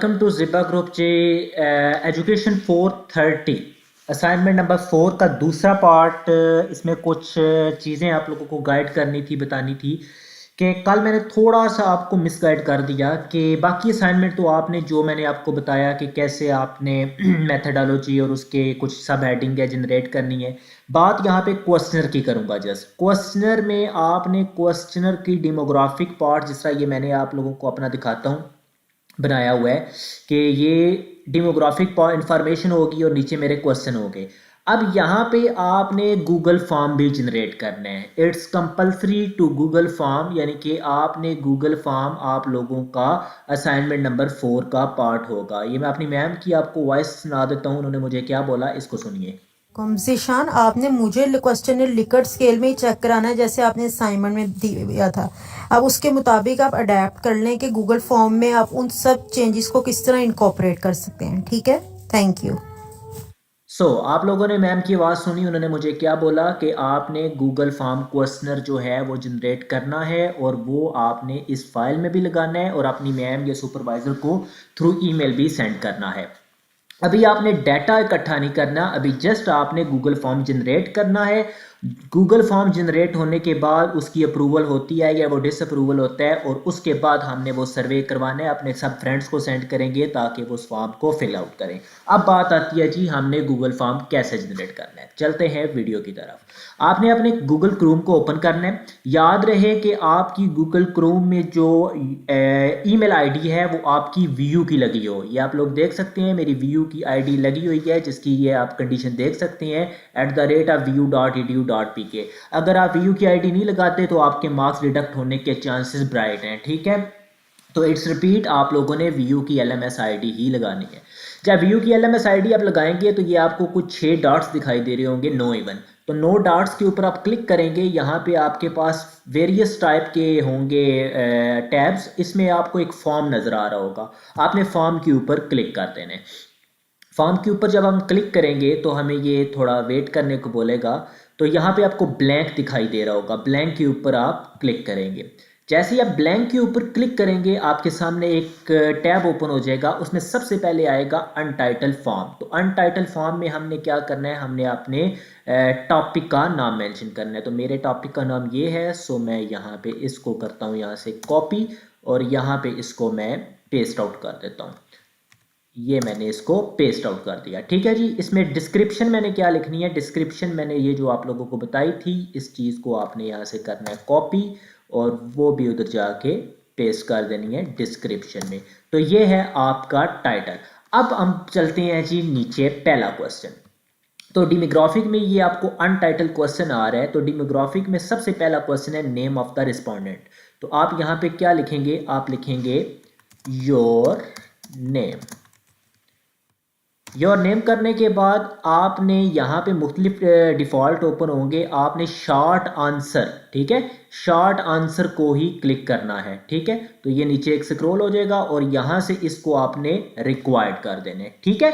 Welcome to Ziba group जी। Education 430 assignment number 4 का दूसरा पार्ट। इसमें कुछ चीज़ें आप लोगों को गाइड करनी थी, बतानी थी कि कल मैंने थोड़ा सा आपको मिसगाइड कर दिया कि बाकी असाइनमेंट तो आपने जो मैंने आपको बताया कि कैसे आपने मेथडोलॉजी और उसके कुछ सब हेडिंग है जनरेट करनी है। बात यहाँ पे क्वेश्चनर की करूँगा। जस्ट क्वेश्चनर में आपने क्वेश्चनर की डेमोग्राफिक पार्ट, जिस तरह ये मैंने आप लोगों को अपना दिखाता हूँ बनाया हुआ है कि ये डेमोग्राफिक इंफॉर्मेशन होगी और नीचे मेरे क्वेश्चन हो गए। अब यहाँ पे आपने गूगल फॉर्म भी जनरेट करना है। It's compulsory to Google form, यानी कि आपने गूगल फॉर्म आप लोगों का असाइनमेंट नंबर 4 का पार्ट होगा। ये मैं अपनी मैम की आपको वॉइस सुना देता हूँ, उन्होंने मुझे क्या बोला, इसको सुनिए। ज़ीशान, आपने मुझे क्वेश्चन लिकर्ट स्केल में ही चेक कराना है जैसे आपने असाइनमेंट में दिया था। अब उसके मुताबिक आप अडेप्ट कर लें कि गूगल फॉर्म में आप उन सब चेंजेस को किस तरह इनकॉर्पोरेट कर सकते हैं। ठीक है, थैंक यू। आप लोगों ने मैम की आवाज़ सुनी, उन्होंने मुझे क्या बोला कि आपने गूगल फॉर्म क्वेश्चनर जो है वो जनरेट करना है और वो आपने इस फाइल में भी लगाना है और अपनी मैम या सुपरवाइज़र को थ्रू ईमेल भी सेंड करना है। अभी आपने डाटा इकट्ठा नहीं करना, अभी जस्ट आपने गूगल फॉर्म जनरेट करना है। गूगल फॉर्म जनरेट होने के बाद उसकी अप्रूवल होती है या वो डिसअप्रूवल होता है और उसके बाद हमने वो सर्वे करवाना है, अपने सब फ्रेंड्स को सेंड करेंगे ताकि वो उस फॉर्म को फिल आउट करें। अब बात आती है जी हमने गूगल फॉर्म कैसे जनरेट करना है। चलते हैं वीडियो की तरफ। आपने अपने गूगल क्रोम को ओपन करना है। याद रहे कि आपकी गूगल क्रोम में जो ईमेल आईडी है वो आपकी वीयू की लगी हो। ये आप लोग देख सकते हैं, मेरी वीयू की आईडी लगी हुई है, जिसकी ये आप कंडीशन देख सकते हैं @vu.edu.pk। अगर आप वीयू की आईडी नहीं लगाते तो आपके मार्क्स डिडक्ट होने के चांसेस ब्राइट हैं। ठीक है, तो इट्स रिपीट, आप लोगों ने वीयू की LMS आईडी ही लगानी है। जब वीयू की LMS आईडी आप लगाएंगे तो ये आपको कुछ 6 डॉट्स दिखाई दे रहे होंगे, नो इवन। तो नो डॉट्स के ऊपर आप क्लिक करेंगे, यहाँ पे आपके पास वेरियस टाइप के होंगे टैब्स। इसमें आपको एक फॉर्म नज़र आ रहा होगा, आपने फॉर्म के ऊपर क्लिक कर देना है। फॉर्म के ऊपर जब हम क्लिक करेंगे तो हमें ये थोड़ा वेट करने को बोलेगा। तो यहाँ पे आपको ब्लैंक दिखाई दे रहा होगा, ब्लैंक के ऊपर आप क्लिक करेंगे। जैसे ही आप ब्लैंक के ऊपर क्लिक करेंगे आपके सामने एक टैब ओपन हो जाएगा, उसमें सबसे पहले आएगा अनटाइटल फॉर्म। तो अनटाइटल फॉर्म में हमने क्या करना है, हमने अपने टॉपिक का नाम मेंशन करना है। तो मेरे टॉपिक का नाम ये है, सो मैं यहाँ पे इसको करता हूँ यहाँ से कॉपी और यहाँ पे इसको मैं पेस्ट आउट कर देता हूँ। ये मैंने इसको पेस्ट आउट कर दिया। ठीक है जी, इसमें डिस्क्रिप्शन मैंने क्या लिखनी है, डिस्क्रिप्शन मैंने ये जो आप लोगों को बताई थी इस चीज़ को आपने यहाँ से करना है कॉपी और वो भी उधर जाके पेस्ट कर देनी है डिस्क्रिप्शन में। तो ये है आपका टाइटल। अब हम चलते हैं जी नीचे, पहला क्वेश्चन। तो डेमोग्राफिक में ये आपको अनटाइटल क्वेश्चन आ रहा है। तो डेमोग्राफिक में सबसे पहला क्वेश्चन है नेम ऑफ द रिस्पोंडेंट। तो आप यहाँ पे क्या लिखेंगे, आप लिखेंगे योर नेम। योर नेम करने के बाद आपने यहाँ पे मुख्तलिफ डिफ़ॉल्ट ओपन होंगे, आपने शॉर्ट आंसर, ठीक है, शॉर्ट आंसर को ही क्लिक करना है। ठीक है, तो ये नीचे एक स्क्रॉल हो जाएगा और यहाँ से इसको आपने रिक्वायर्ड कर देने। ठीक है,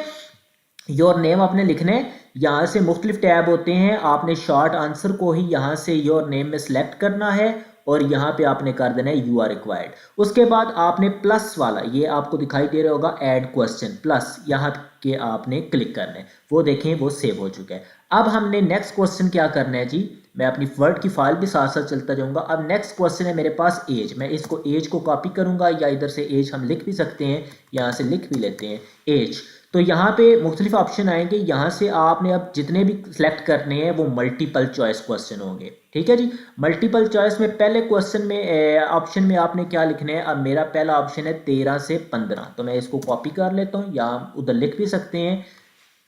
योर नेम आपने लिखने, यहाँ से मुख्तलिफ टैब होते हैं, आपने शॉर्ट आंसर को ही यहाँ से योर नेम में सेलेक्ट करना है और यहाँ पे आपने कर देना है यू आर रिक्वायर्ड। उसके बाद आपने प्लस वाला, ये आपको दिखाई दे रहा होगा ऐड क्वेश्चन प्लस, यहाँ के आपने क्लिक करना है। वो देखें वो सेव हो चुका है। अब हमने नेक्स्ट क्वेश्चन क्या करना है जी, मैं अपनी वर्ड की फाइल भी साथ साथ चलता जाऊंगा। अब नेक्स्ट क्वेश्चन है मेरे पास एज। मैं इसको एज को कॉपी करूंगा या इधर से एज हम लिख भी सकते हैं, यहाँ से लिख भी लेते हैं एज। तो यहाँ पे मुख्तलिफ ऑप्शन आएंगे, यहाँ से आपने अब जितने भी सिलेक्ट करने हैं वो मल्टीपल चॉइस क्वेश्चन होंगे। ठीक है जी, मल्टीपल चॉइस में पहले क्वेश्चन में ऑप्शन में आपने क्या लिखना है। अब मेरा पहला ऑप्शन है 13 से 15, तो मैं इसको कॉपी कर लेता हूँ या उधर लिख भी सकते हैं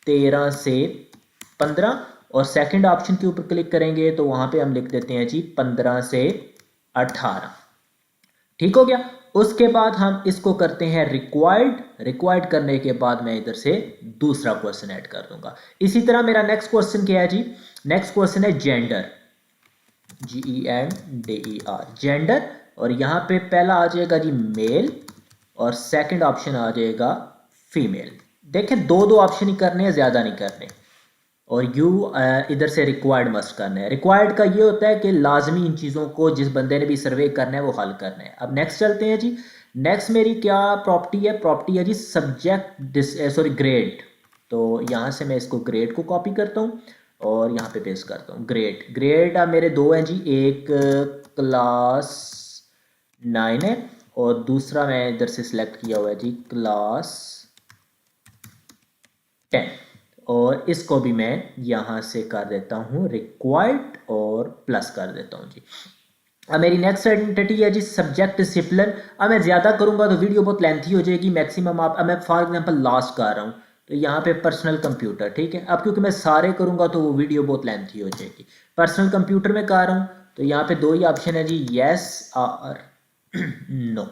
13 से 15 और सेकंड ऑप्शन के ऊपर क्लिक करेंगे तो वहाँ पे हम लिख देते हैं जी 15 से 18। ठीक हो गया। उसके बाद हम इसको करते हैं रिक्वायर्ड। रिक्वायर्ड करने के बाद मैं इधर से दूसरा क्वेश्चन ऐड कर दूंगा। इसी तरह मेरा नेक्स्ट क्वेश्चन क्या है जी, नेक्स्ट क्वेश्चन है जेंडर, GENDER, जेंडर। और यहाँ पे पहला आ जाएगा जी मेल और सेकंड ऑप्शन आ जाएगा फीमेल। देखें दो दो ऑप्शन ही करने हैं, ज्यादा नहीं करने। और यू इधर से रिक्वायर्ड मस्ट करना है। रिक्वायर्ड का ये होता है कि लाजमी इन चीज़ों को जिस बंदे ने भी सर्वे करना है वो हल करना है। अब नेक्स्ट चलते हैं जी। नेक्स्ट मेरी क्या प्रॉपर्टी है? प्रॉपर्टी है जी सब्जेक्ट ग्रेड। तो यहाँ से मैं इसको ग्रेड को कॉपी करता हूँ और यहाँ पे पेस्ट करता हूँ ग्रेड। अब मेरे दो हैं जी, एक क्लास 9 है और दूसरा मैं इधर से सिलेक्ट किया हुआ है जी क्लास 10। और इसको भी मैं यहाँ से कर देता हूँ रिक्वायर्ड और प्लस कर देता हूँ जी। अब मेरी नेक्स्ट आइडेंटिटी है जी सब्जेक्ट डिसिप्लिन। अब मैं ज़्यादा करूँगा तो वीडियो बहुत लेंथी हो जाएगी। मैक्सिमम आप, अब मैं फॉर एग्जांपल लास्ट कर रहा हूँ तो यहाँ पे पर्सनल कंप्यूटर, ठीक है। अब क्योंकि मैं सारे करूँगा तो वो वीडियो बहुत लेंथी हो जाएगी। पर्सनल कंप्यूटर में कर रहा हूँ तो यहाँ पे दो ही ऑप्शन है जी, येस और नो।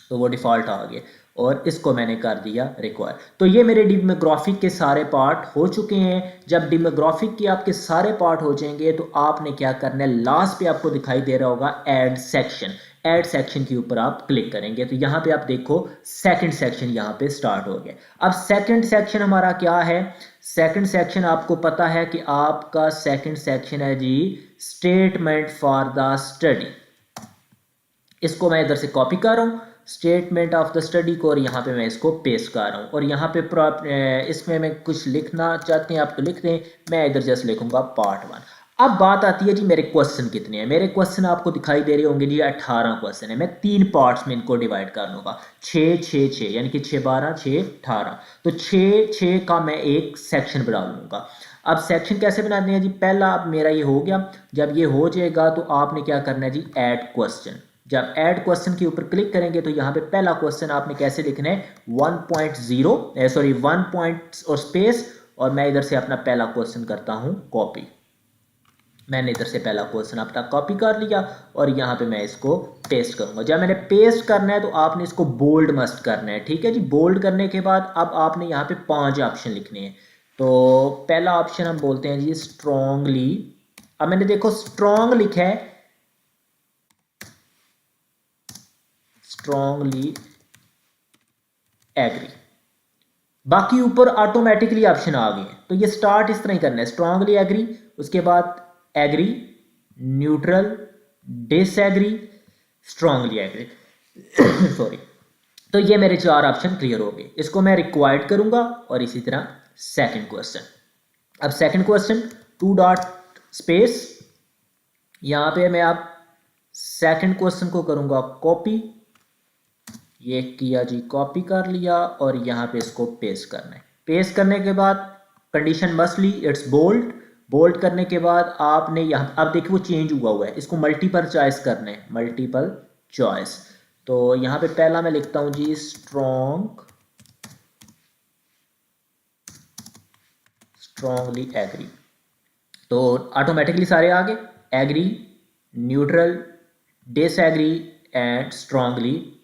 तो वो डिफ़ॉल्ट आ गया और इसको मैंने कर दिया रिक्वायर। तो ये मेरे डेमोग्राफिक के सारे पार्ट हो चुके हैं। जब डेमोग्राफिक के आपके सारे पार्ट हो जाएंगे तो आपने क्या करना है, लास्ट पे आपको दिखाई दे रहा होगा ऐड सेक्शन। ऐड सेक्शन के ऊपर आप क्लिक करेंगे तो यहाँ पे आप देखो सेकंड सेक्शन यहाँ पे स्टार्ट हो गया। अब सेकंड सेक्शन हमारा क्या है? सेकंड सेक्शन आपको पता है कि आपका सेकंड सेक्शन है जी स्टेटमेंट फॉर द स्टडी। इसको मैं इधर से कॉपी कर रहा हूँ स्टेटमेंट ऑफ द स्टडी को और यहाँ पे मैं इसको पेस्ट कर रहा हूँ और यहाँ पे इसमें मैं कुछ लिखना चाहते हैं आप तो लिख दें, मैं इधर जस्ट लिखूंगा पार्ट 1। अब बात आती है जी मेरे क्वेश्चन कितने हैं। मेरे क्वेश्चन आपको दिखाई दे रहे होंगे जी 18 क्वेश्चन है। मैं 3 पार्ट्स में इनको डिवाइड कर लूँगा 6 6 6 यानी कि 6 12 6 18। तो 6 6 का मैं एक सेक्शन बना लूँगा। अब सेक्शन कैसे बनाते हैं जी? पहला अब मेरा ये हो गया। जब ये हो जाएगा तो आपने क्या करना है जी, ऐड क्वेश्चन। जब ऐड क्वेश्चन के ऊपर क्लिक करेंगे तो यहाँ पे पहला क्वेश्चन आपने कैसे लिखना है 1 पॉइंट और स्पेस, और मैं इधर से अपना पहला क्वेश्चन करता हूँ कॉपी। मैंने इधर से पहला क्वेश्चन अपना कॉपी कर लिया और यहाँ पे मैं इसको पेस्ट करूंगा। जब मैंने पेस्ट करना है तो आपने इसको बोल्ड मस्ट करना है, ठीक है जी। बोल्ड करने के बाद अब आपने यहाँ पे 5 ऑप्शन लिखने हैं। तो पहला ऑप्शन हम बोलते हैं जी स्ट्रॉन्गली। अब मैंने देखो स्ट्रॉन्ग लिखा है, स्ट्रॉन्गली एग्री। बाकी ऊपर ऑटोमेटिकली ऑप्शन आ गए हैं। तो ये स्टार्ट इस तरह ही करना है, स्ट्रॉन्गली एग्री, उसके बाद agree, neutral, disagree, strongly agree sorry. तो ये मेरे 4 ऑप्शन क्लियर हो गए। इसको मैं रिक्वायर्ड करूंगा और इसी तरह सेकंड क्वेश्चन। अब सेकंड क्वेश्चन 2 डॉट स्पेस, यहां पे मैं आप सेकंड क्वेश्चन को करूंगा कॉपी। ये किया जी, कॉपी कर लिया और यहाँ पे इसको पेस्ट करना है। पेस्ट करने के बाद condition mustly it's bold. Bold करने के बाद आपने यहाँ, अब देखिए वो चेंज हुआ है, इसको मल्टीपल चॉइस करना है, मल्टीपल चॉइस। तो यहाँ पे पहला मैं लिखता हूँ जी स्ट्रॉन्गली एग्री। तो ऑटोमेटिकली सारे आ गए, agree, neutral, disagree and strongly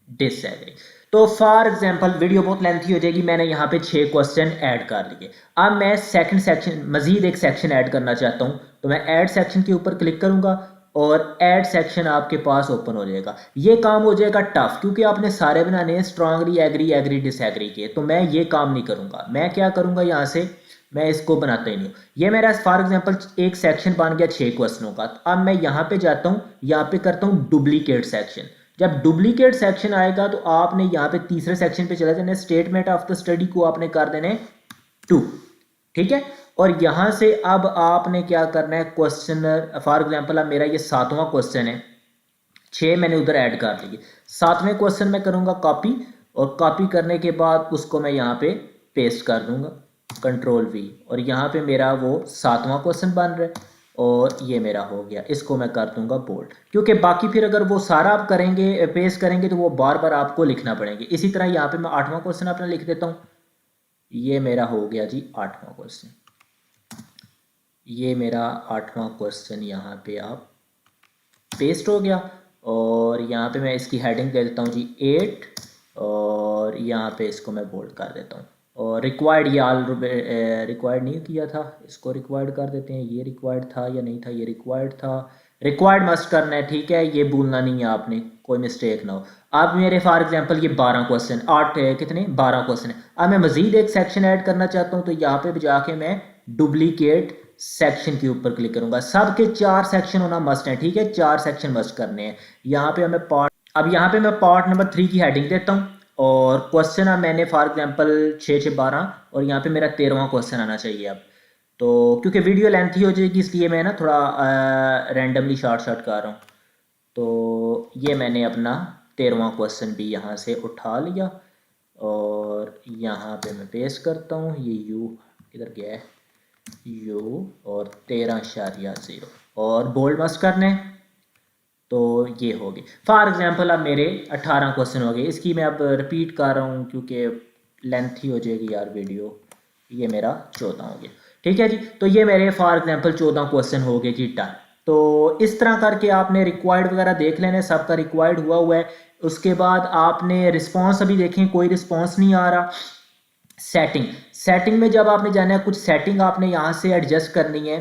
disagree. तो फॉर एग्जांपल वीडियो बहुत लेंथी हो जाएगी, मैंने यहाँ पे 6 क्वेश्चन ऐड कर लिए। अब मैं सेकंड सेक्शन, मजीद एक सेक्शन ऐड करना चाहता हूँ तो मैं ऐड सेक्शन के ऊपर क्लिक करूंगा और ऐड सेक्शन आपके पास ओपन हो जाएगा। ये काम हो जाएगा टफ क्योंकि आपने सारे बनाने हैं स्ट्रांगली एग्री, एग्री, डिसएग्री के। तो मैं ये काम नहीं करूंगा। मैं क्या करूंगा, यहाँ से मैं इसको बनाता ही नहीं हूँ। ये मेरा फॉर एग्जांपल एक सेक्शन बन गया 6 क्वेश्चनों का। तो अब मैं यहाँ पे जाता हूँ, यहाँ पे करता हूँ डुप्लीकेट सेक्शन। जब डुप्लीकेट सेक्शन आएगा तो आपने यहाँ पे तीसरे सेक्शन पे चला जाना है, स्टेटमेंट ऑफ द स्टडी को आपने कर देने 2, ठीक है। और यहाँ से अब आपने क्या करना है, क्वेश्चन फॉर एग्जांपल अब मेरा ये 7वां क्वेश्चन है, 6 मैंने उधर ऐड कर लिए। 7वें क्वेश्चन में करूँगा कॉपी और कॉपी करने के बाद उसको मैं यहाँ पे पेस्ट कर दूंगा Ctrl V और यहाँ पे मेरा वो 7वां क्वेश्चन बन रहा है और ये मेरा हो गया। इसको मैं कर दूंगा बोल्ड क्योंकि बाकी फिर अगर वो सारा आप करेंगे, पेस्ट करेंगे तो वो बार बार आपको लिखना पड़ेंगे। इसी तरह यहाँ पे मैं 8वां क्वेश्चन अपना लिख देता हूँ। ये मेरा हो गया जी 8वां क्वेश्चन। ये मेरा 8वां क्वेश्चन यहाँ पे आप पेस्ट हो गया और यहाँ पे मैं इसकी हेडिंग दे देता हूँ जी 8 और यहाँ पे इसको मैं बोल्ड कर देता हूँ। और रिक्वायर्ड, ये रिक्वायर्ड नहीं किया था, इसको रिक्वायर्ड कर देते हैं। ये रिक्वायर्ड था या नहीं था, ये रिक्वायर्ड था, रिक्वायर्ड मस्ट करना है, ठीक है, ये भूलना नहीं है आपने, कोई मिस्टेक ना हो। अब मेरे फॉर एग्जांपल ये 12 क्वेश्चन, 8 कितने 12 क्वेश्चन है। अब मैं मजीद एक सेक्शन ऐड करना चाहता हूँ, तो यहाँ पे जाके मैं डुप्लीकेट सेक्शन के ऊपर क्लिक करूंगा। सबके 4 सेक्शन होना मस्ट है, ठीक है, 4 सेक्शन मस्ट करने हैं। यहाँ पे हमें पार्ट, अब यहाँ पे मैं पार्ट नंबर 3 की हेडिंग देता हूँ और क्वेश्चन अब मैंने फॉर एग्जांपल 6 6 12 और यहाँ पे मेरा 13वां क्वेश्चन आना चाहिए। अब तो क्योंकि वीडियो लेंथी हो जाएगी इसलिए मैं ना थोड़ा रैंडमली शॉर्ट शॉर्ट कर रहा हूँ। तो ये मैंने अपना 13वां क्वेश्चन भी यहाँ से उठा लिया और यहाँ पे मैं पेस्ट करता हूँ। ये यू किधर गया है, यू और 13.0 और बोल्ड मस्ट करने। तो ये हो गई फॉर एग्जांपल। अब मेरे 18 क्वेश्चन हो गए, इसकी मैं अब रिपीट कर रहा हूँ क्योंकि लेंथी हो जाएगी यार वीडियो। ये मेरा 14 हो गया, ठीक है जी। तो ये मेरे फॉर एग्जांपल 14 क्वेश्चन हो गए जी, डन। तो इस तरह करके आपने रिक्वायर्ड वगैरह देख लेने, सबका रिक्वायर्ड हुआ है। उसके बाद आपने रिस्पॉन्स अभी देखें, कोई रिस्पॉन्स नहीं आ रहा। सेटिंग में जब आपने जाना है, कुछ सेटिंग आपने यहाँ से एडजस्ट करनी है।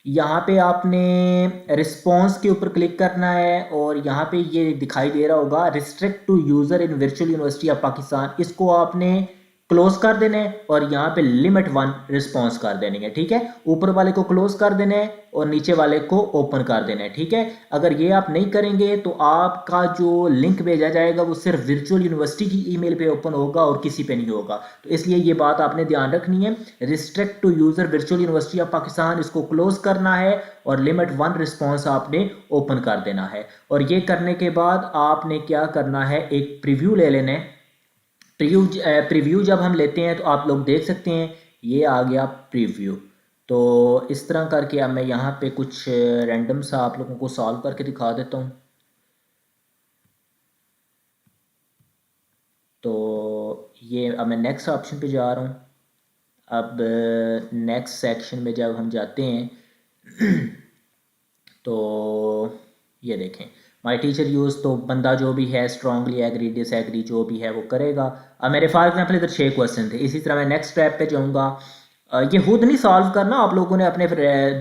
यहाँ पे आपने रिस्पॉन्स के ऊपर क्लिक करना है और यहाँ पे ये दिखाई दे रहा होगा restrict to user in virtual university of Pakistan, इसको आपने क्लोज कर देना है और यहाँ पे लिमिट 1 रिस्पॉन्स कर देनी है, ठीक है। ऊपर वाले को क्लोज कर देना है और नीचे वाले को ओपन कर देना है, ठीक है। अगर ये आप नहीं करेंगे तो आपका जो लिंक भेजा जाएगा वो सिर्फ वर्चुअल यूनिवर्सिटी की ईमेल पे ओपन होगा और किसी पे नहीं होगा। तो इसलिए ये बात आपने ध्यान रखनी है, restrict to user virtual university of Pakistan, इसको क्लोज करना है और लिमिट 1 रिस्पॉन्स आपने ओपन कर देना है। और ये करने के बाद आपने क्या करना है, एक प्रीव्यू ले लेना है। प्रीव्यू जब हम लेते हैं तो आप लोग देख सकते हैं ये आ गया प्रीव्यू। तो इस तरह करके अब मैं यहाँ पे कुछ रैंडम सा आप लोगों को सॉल्व करके दिखा देता हूँ। तो ये अब मैं नेक्स्ट ऑप्शन पे जा रहा हूँ। अब नेक्स्ट सेक्शन में जब हम जाते हैं तो ये देखें माई टीचर यूज़, तो बंदा जो भी है स्ट्रांगली एग्री डिसएग्री जो भी है वो करेगा। अब मेरे फॉर एग्जांपल इधर 6 क्वेश्चन थे। इसी तरह मैं नेक्स्ट स्टेप पे जाऊँगा। ये खुद नहीं सॉल्व करना, आप लोगों ने अपने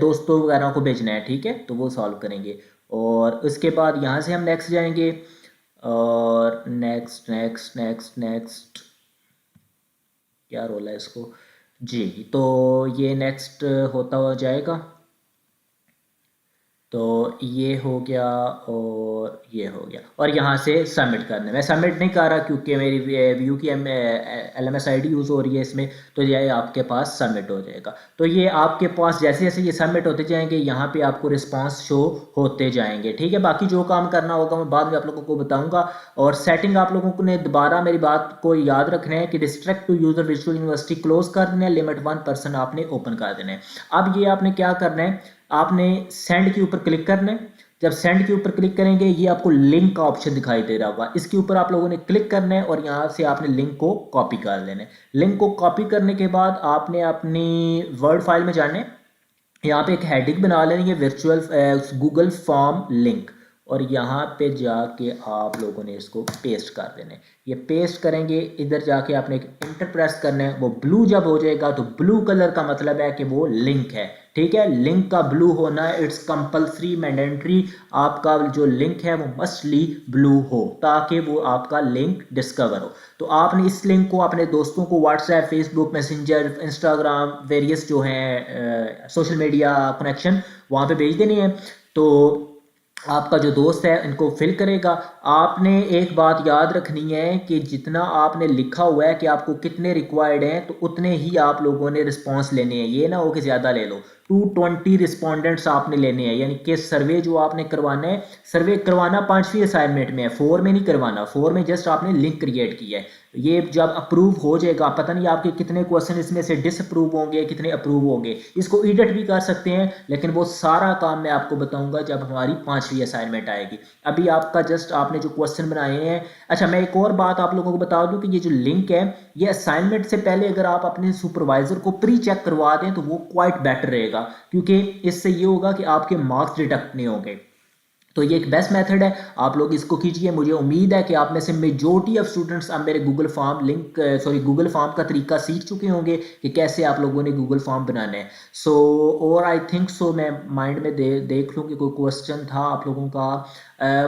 दोस्तों वगैरह को भेजना है, ठीक है, तो वो सॉल्व करेंगे। और उसके बाद यहाँ से हम नेक्स्ट जाएंगे और नेक्स्ट नेक्स्ट नेक्स्ट नेक्स्ट क्या रोल है इसको जी। तो ये नेक्स्ट होता हुआ जाएगा। तो ये हो गया और ये हो गया और यहाँ से सबमिट करना है। मैं सबमिट नहीं कर रहा क्योंकि मेरी व्यू की LMS ID यूज़ हो रही है इसमें, तो ये आपके पास सबमिट हो जाएगा। तो ये आपके पास जैसे जैसे ये सबमिट होते जाएंगे यहाँ पे आपको रिस्पांस शो होते जाएंगे, ठीक है। बाकी जो काम करना होगा मैं बाद में आप लोगों को बताऊँगा। और सेटिंग आप लोगों को ने दोबारा मेरी बात को याद रखना है कि restrict to user virtual university close कर देना है, लिमिट 1% आपने ओपन कर देना है। अब ये आपने क्या करना है, आपने सेंड के ऊपर क्लिक करना है। जब सेंड के ऊपर क्लिक करेंगे ये आपको लिंक का ऑप्शन दिखाई दे रहा होगा, इसके ऊपर आप लोगों ने क्लिक करना है और यहाँ से आपने लिंक को कॉपी कर लेना है। लिंक को कॉपी करने के बाद आपने अपनी वर्ड फाइल में जाना है, यहाँ पे एक हेडिंग बना लेनी है वर्चुअल गूगल फॉर्म लिंक, और यहाँ पे जाके आप लोगों ने इसको पेस्ट कर देना है। ये पेस्ट करेंगे, इधर जाके आपने एक इंटर प्रेस करना है। वो ब्लू जब हो जाएगा तो ब्लू कलर का मतलब है कि वो लिंक है, ठीक है। लिंक का ब्लू होना है, इट्स कंपल्सरी मैंडेटरी। आपका जो लिंक है वो मस्टली ब्लू हो ताकि वो आपका लिंक डिस्कवर हो। तो आपने इस लिंक को अपने दोस्तों को WhatsApp, Facebook, messenger, Instagram, various जो हैं सोशल मीडिया कनेक्शन वहाँ पे भेज देनी है। तो आपका जो दोस्त है इनको फिल करेगा। आपने एक बात याद रखनी है कि जितना आपने लिखा हुआ है कि आपको कितने रिक्वायर्ड हैं तो उतने ही आप लोगों ने रिस्पांस लेने हैं। ये ना हो कि ज़्यादा ले लो। 220 रिस्पोंडेंट्स आपने लेने हैं, यानी कि सर्वे जो आपने करवाना है, सर्वे करवाना 5वीं असाइनमेंट में है, 4 में नहीं करवाना। 4 में जस्ट आपने लिंक क्रिएट किया है। ये जब अप्रूव हो जाएगा, पता नहीं आपके कितने क्वेश्चन इसमें से डिसअप्रूव होंगे, कितने अप्रूव होंगे। इसको एडिट भी कर सकते हैं, लेकिन वो सारा काम मैं आपको बताऊंगा जब हमारी 5वीं असाइनमेंट आएगी। अभी आपका जस्ट आपने जो क्वेश्चन बनाए हैं। अच्छा, मैं एक और बात आप लोगों को बता दूं कि ये जो लिंक है ये असाइनमेंट से पहले अगर आप अपने सुपरवाइजर को प्री चेक करवा दें तो वो क्वाइट बेटर रहेगा, क्योंकि इससे ये होगा कि आपके मार्क्स डिडक्ट नहीं होंगे। तो ये एक बेस्ट मेथड है, आप लोग इसको कीजिए। मुझे उम्मीद है कि आप में से मेजॉरिटी ऑफ स्टूडेंट्स अब मेरे गूगल फॉर्म का तरीका सीख चुके होंगे कि कैसे आप लोगों ने गूगल फॉर्म बनाना है। सो और आई थिंक सो मैं माइंड में देख लूँ कि कोई क्वेश्चन था आप लोगों का।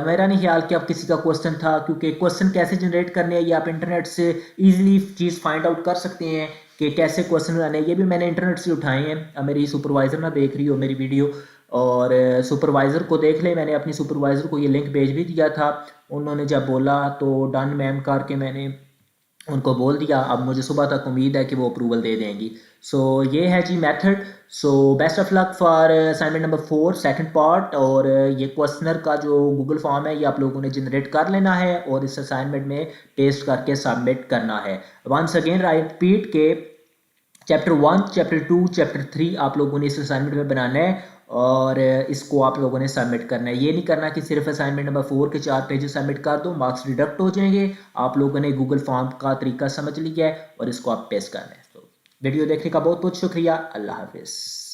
मेरा नहीं ख्याल कि अब किसी का क्वेश्चन था, क्योंकि क्वेश्चन कैसे जनरेट करने हैं ये आप इंटरनेट से ईजिली चीज़ फाइंड आउट कर सकते हैं कि कैसे क्वेश्चन बनाने हैं। ये भी मैंने इंटरनेट से उठाए हैं। अब मेरी सुपरवाइज़र ना देख रही हो मेरी वीडियो, और सुपरवाइज़र को देख ले, मैंने अपनी सुपरवाइज़र को ये लिंक भेज भी दिया था। उन्होंने जब बोला तो डन मैम करके मैंने उनको बोल दिया। अब मुझे सुबह तक उम्मीद है कि वो अप्रूवल दे देंगी। सो ये है जी method. So best of luck for assignment number 4 second part. और ये क्वेश्चनर का जो गूगल फॉर्म है ये आप लोगों ने जनरेट कर लेना है और इस असाइनमेंट में पेस्ट करके सबमिट करना है। वंस अगेन रिपीट के चैप्टर 1, चैप्टर 2, चैप्टर 3 आप लोगों ने इस असाइनमेंट में बनाना है और इसको आप लोगों ने सबमिट करना है। ये नहीं करना कि सिर्फ असाइनमेंट नंबर 4 के 4 पेजेस सबमिट कर दो, मार्क्स डिडक्ट हो जाएंगे। आप लोगों ने गूगल फॉर्म का तरीका समझ लिया है और इसको आप पेस्ट करना है। तो वीडियो देखने का बहुत बहुत शुक्रिया। अल्लाह हाफिज़।